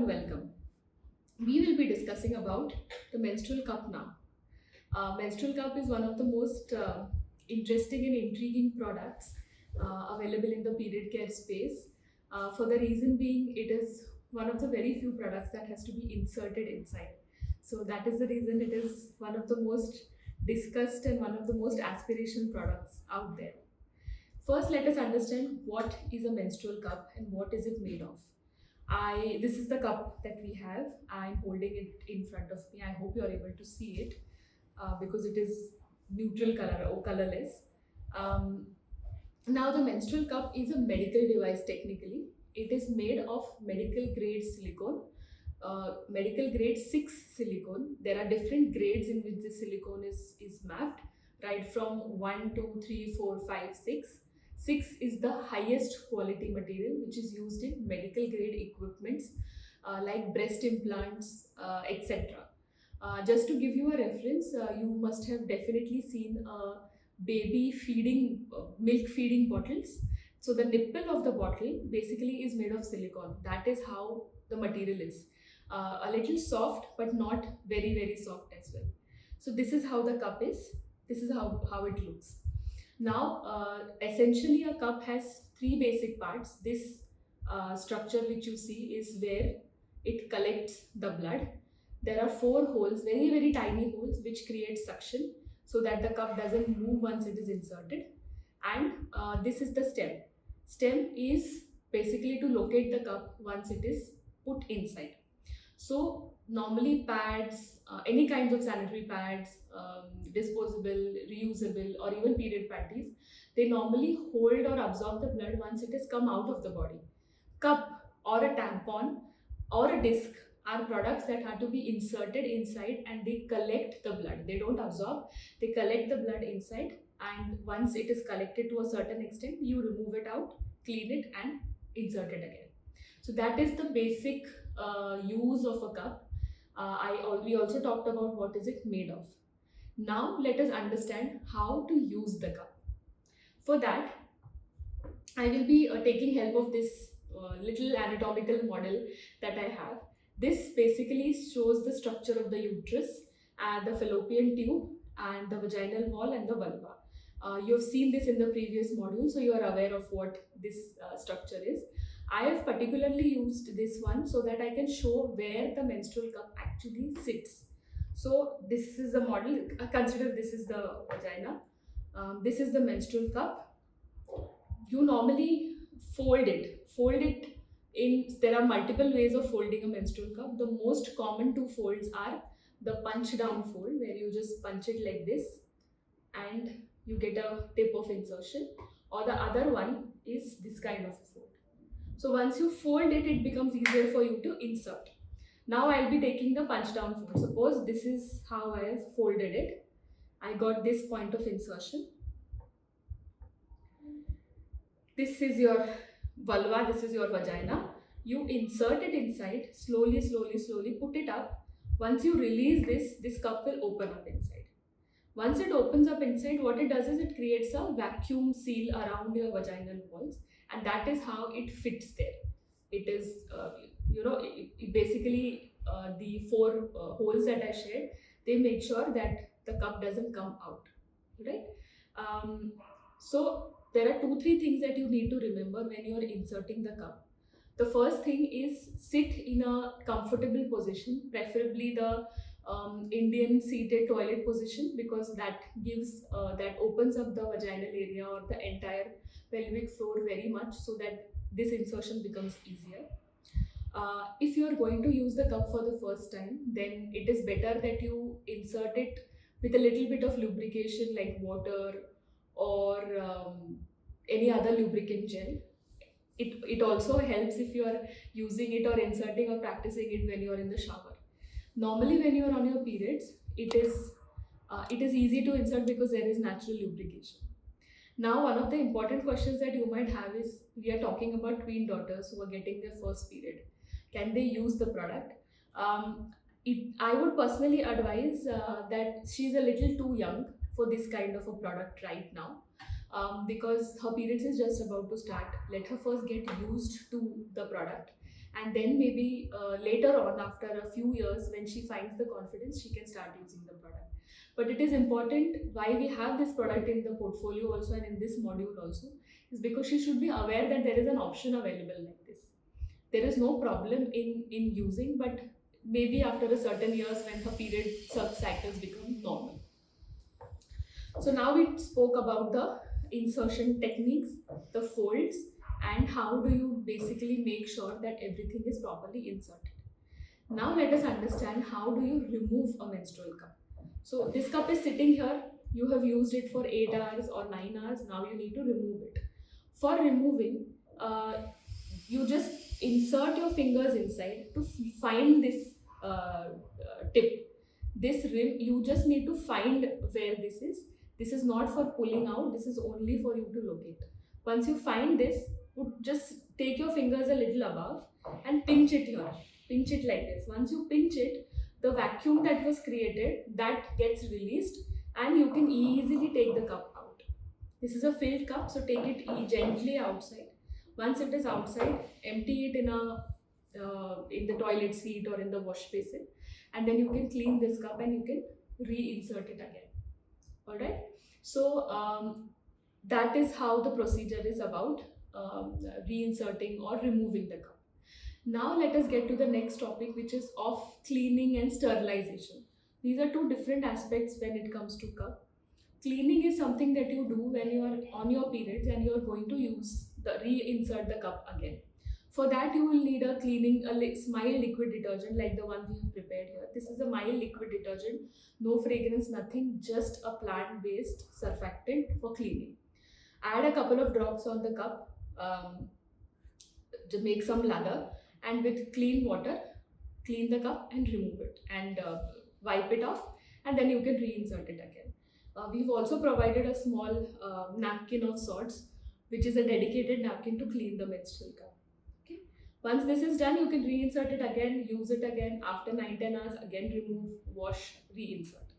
and welcome. We will be discussing about the menstrual cup now. Menstrual cup is one of the most interesting and intriguing products available in the period care space. For the reason being, it is one of the very few products that has to be inserted inside. So that is the reason it is one of the most discussed and one of the most aspirational products out there. First, let us understand what is a menstrual cup and what is it made of. This is the cup that we have. I'm holding it in front of me. I hope you are able to see it because it is neutral color or colorless. Now the menstrual cup is a medical device technically. It is made of medical grade silicone, medical grade 6 silicone. There are different grades in which the silicone is mapped, right from 1, 2, 3, 4, 5, 6. 6 is the highest quality material which is used in medical grade equipments like breast implants, etc. Just to give you a reference, you must have definitely seen baby feeding, milk feeding bottles. So the nipple of the bottle basically is made of silicone. That is how the material is. A little soft but not very soft as well. So this is how the cup is. This is how it looks. Now, essentially a cup has 3 basic parts. This structure which you see is where it collects the blood. There are 4 holes, very tiny holes, which create suction so that the cup doesn't move once it is inserted. And this is the stem. Stem is basically to locate the cup once it is put inside. So normally pads, any kinds of sanitary pads, disposable, reusable, or even period panties, they normally hold or absorb the blood once it has come out of the body. Cup or a tampon or a disc are products that have to be inserted inside and they collect the blood. They don't absorb, they collect the blood inside, and once it is collected to a certain extent, you remove it out, clean it and insert it again. So that is the basic use of a cup. We also talked about what is it made of. Now let us understand how to use the cup. For that, I will be taking help of this little anatomical model that I have. This basically shows the structure of the uterus, the fallopian tube, and the vaginal wall and the vulva. You have seen this in the previous module, so you are aware of what this structure is. I have particularly used this one so that I can show where the menstrual cup actually sits. So this is the model. Consider this is the vagina. This is the menstrual cup. You normally fold it. There are multiple ways of folding a menstrual cup. The most common 2 folds are the punch down fold, where you just punch it like this and you get a tip of insertion, or the other one is this kind of a fold. So once you fold it, it becomes easier for you to insert. Now I'll be taking the punch down fold. Suppose this is how I have folded it. I got this point of insertion. This is your vulva, this is your vagina. You insert it inside, slowly, put it up. Once you release this cup will open up inside. Once it opens up inside, what it does is it creates a vacuum seal around your vaginal walls, and that is how it fits there. It is, basically the 4 holes that I shared, they make sure that the cup doesn't come out, right? So there are 2-3 things that you need to remember when you are inserting the cup. The first thing is sit in a comfortable position, preferably the Indian seated toilet position, because that gives that opens up the vaginal area or the entire pelvic floor very much, so that this insertion becomes easier. If you are going to use the cup for the first time, then it is better that you insert it with a little bit of lubrication like water or any other lubricant gel. It also helps if you are using it or inserting or practicing it when you are in the shower. Normally when you are on your periods, it is easy to insert because there is natural lubrication. Now one of the important questions that you might have is, we are talking about tween daughters who are getting their first period. Can they use the product? I would personally advise that she's a little too young for this kind of a product right now. Because her periods is just about to start. Let her first get used to the product and then maybe later on, after a few years, when she finds the confidence, she can start using the product. But it is important why we have this product in the portfolio also and in this module also, is because she should be aware that there is an option available like this. There is no problem in using, but maybe after a certain years when her period cycles become normal. So now we spoke about the insertion techniques, the folds, and how do you basically make sure that everything is properly inserted. Now let us understand how do you remove a menstrual cup. So this cup is sitting here, you have used it for 8 hours or 9 hours, now you need to remove it. For removing, you just insert your fingers inside to find this tip. This rim, you just need to find where this is. This is not for pulling out, this is only for you to locate. Once you find this, just take your fingers a little above and pinch it here. Pinch it like this. Once you pinch it, the vacuum that was created, that gets released and you can easily take the cup out. This is a filled cup, so take it gently outside. Once it is outside, empty it in the toilet seat or in the wash basin, and then you can clean this cup and you can reinsert it again. Alright, so that is how the procedure is about reinserting or removing the cup. Now let us get to the next topic, which is of cleaning and sterilization. These are two different aspects when it comes to cup. Cleaning is something that you do when you are on your periods and you are going to reinsert the cup again. For that you will need a mild liquid detergent like the one we have prepared here. This is a mild liquid detergent, no fragrance, nothing, just a plant-based surfactant for cleaning. Add a couple of drops on the cup to make some lather, and with clean water, clean the cup and remove it and wipe it off, and then you can reinsert it again. We've also provided a small napkin of sorts, which is a dedicated napkin to clean the menstrual cup. Once this is done, you can reinsert it again, use it again. After 9-10 hours, again remove, wash, reinsert.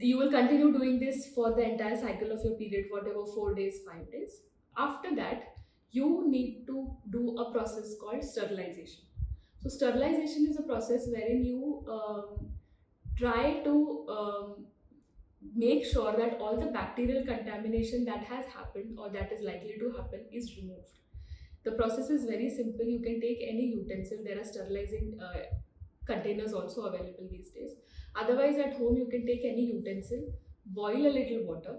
You will continue doing this for the entire cycle of your period, whatever, 4 days, 5 days. After that, you need to do a process called sterilization. So sterilization is a process wherein you try to make sure that all the bacterial contamination that has happened or that is likely to happen is removed. The process is very simple. You can take any utensil. There are sterilizing containers also available these days. Otherwise, at home, you can take any utensil, boil a little water,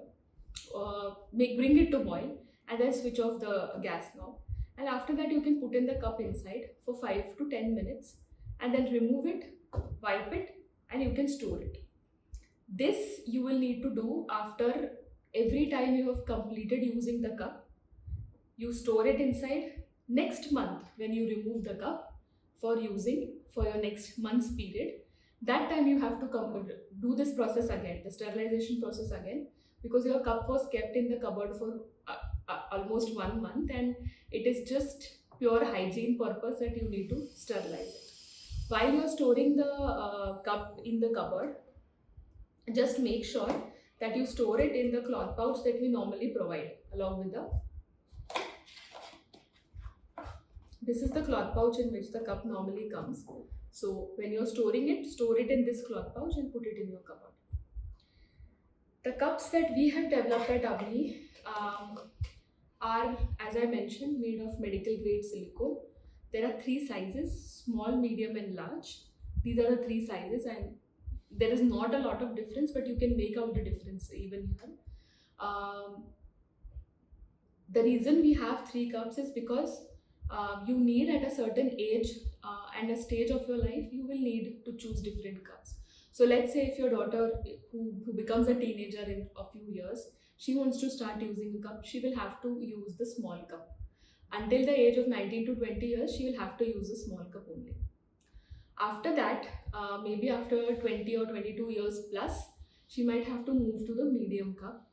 bring it to boil, and then switch off the gas knob. And after that, you can put in the cup inside for 5 to 10 minutes, and then remove it, wipe it, and you can store it. This you will need to do after every time you have completed using the cup. You store it inside. Next month, when you remove the cup for using for your next month's period, that time you have to do this process again, the sterilization process again, because your cup was kept in the cupboard for almost 1 month, and it is just pure hygiene purpose that you need to sterilize it. While you are storing the cup in the cupboard, just make sure that you store it in the cloth pouch that we normally provide along with the. This is the cloth pouch in which the cup normally comes. So when you're storing it, store it in this cloth pouch and put it in your cupboard. The cups that we have developed at Avni are, as I mentioned, made of medical grade silicone. There are 3 sizes, small, medium and large. These are the 3 sizes, and there is not a lot of difference, but you can make out the difference even here. The reason we have 3 cups is because you need at a certain age and a stage of your life, you will need to choose different cups. So let's say if your daughter who becomes a teenager in a few years, she wants to start using a cup, she will have to use the small cup. Until the age of 19 to 20 years, she will have to use the small cup only. After that, maybe after 20 or 22 years plus, she might have to move to the medium cup,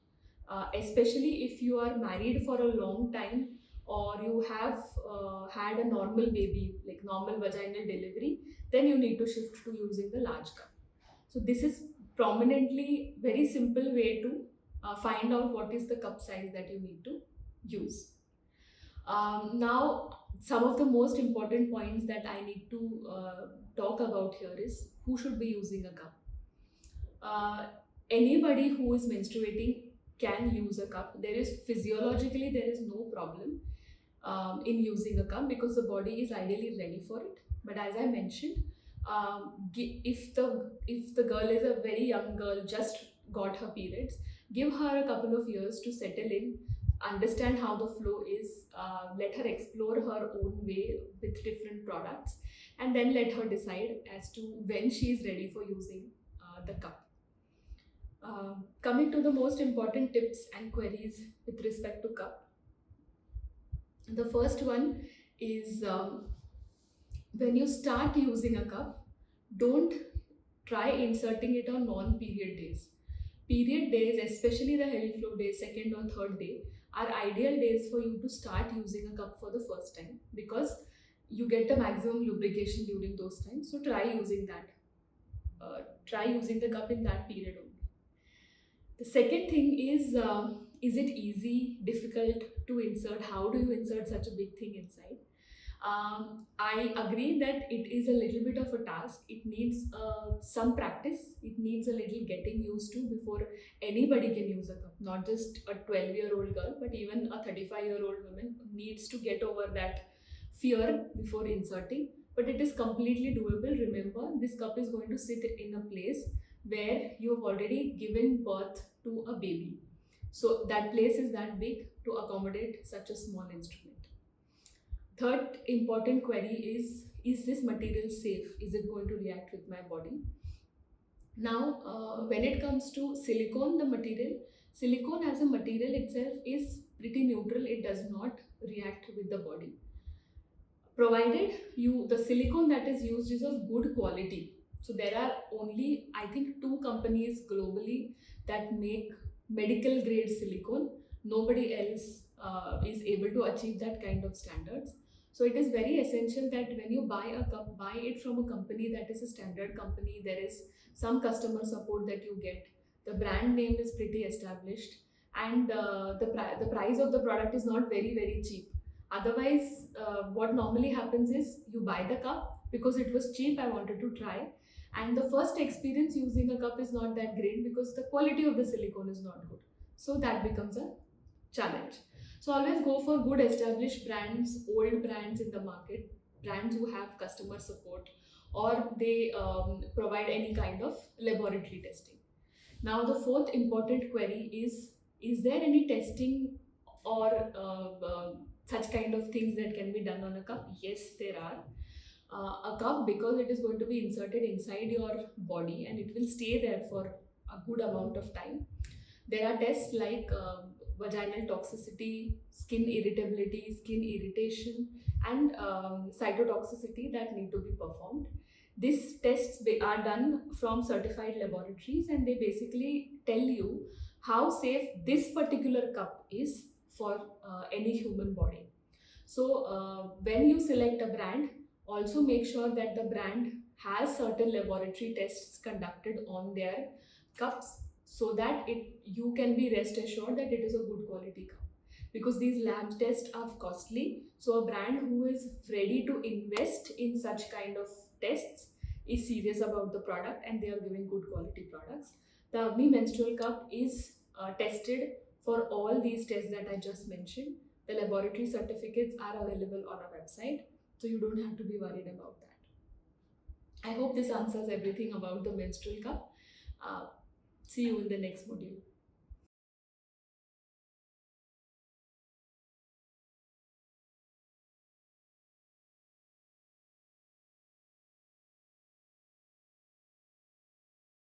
especially if you are married for a long time or you have had a normal baby, like normal vaginal delivery, then you need to shift to using the large cup. So this is prominently very simple way to find out what is the cup size that you need to use. Now, some of the most important points that I need to talk about here is who should be using a cup. Anybody who is menstruating can use a cup. Physiologically there is no problem in using a cup because the body is ideally ready for it. But as I mentioned, if the girl is a very young girl, just got her periods, give her a couple of years to settle in, understand how the flow is, let her explore her own way with different products, and then let her decide as to when she is ready for using the cup. Coming to the most important tips and queries with respect to cup. The first one is when you start using a cup, don't try inserting it on non-period days. Period days, especially the heavy flow days, second or third day, are ideal days for you to start using a cup for the first time because you get the maximum lubrication during those times. So try using that. Try using the cup in that period only. The second thing is it easy, difficult to insert? How do you insert such a big thing inside? I agree that it is a little bit of a task. It needs some practice. It needs a little getting used to before anybody can use a cup. Not just a 12-year-old girl, but even a 35-year-old woman needs to get over that fear before inserting. But it is completely doable. Remember, this cup is going to sit in a place where you have already given birth to a baby. So that place is that big to accommodate such a small instrument. Third important query is this material safe? Is it going to react with my body? Now, when it comes to silicone, silicone as a material itself is pretty neutral. It does not react with the body. Provided the silicone that is used is of good quality. So there are only, I think, 2 companies globally that make medical grade silicone. Nobody else is able to achieve that kind of standards. So it is very essential that when you buy a cup, buy it from a company that is a standard company. There is some customer support that you get. The brand name is pretty established, and the price of the product is not very, very cheap. Otherwise, what normally happens is you buy the cup because it was cheap, I wanted to try. And the first experience using a cup is not that great because the quality of the silicone is not good. So that becomes a challenge. So always go for good established brands, old brands in the market, brands who have customer support, or they provide any kind of laboratory testing. Now the fourth important query is there any testing or such kind of things that can be done on a cup? Yes, there are. A cup, because it is going to be inserted inside your body and it will stay there for a good amount of time. There are tests like vaginal toxicity, skin irritability, skin irritation, and cytotoxicity that need to be performed. These tests are done from certified laboratories and they basically tell you how safe this particular cup is for any human body. So when you select a brand, also make sure that the brand has certain laboratory tests conducted on their cups so that you can be rest assured that it is a good quality cup. Because these lab tests are costly, so a brand who is ready to invest in such kind of tests is serious about the product and they are giving good quality products. The Avni menstrual cup is tested for all these tests that I just mentioned. The laboratory certificates are available on our website, so you don't have to be worried about that. I hope this answers everything about the menstrual cup. See you in the next module.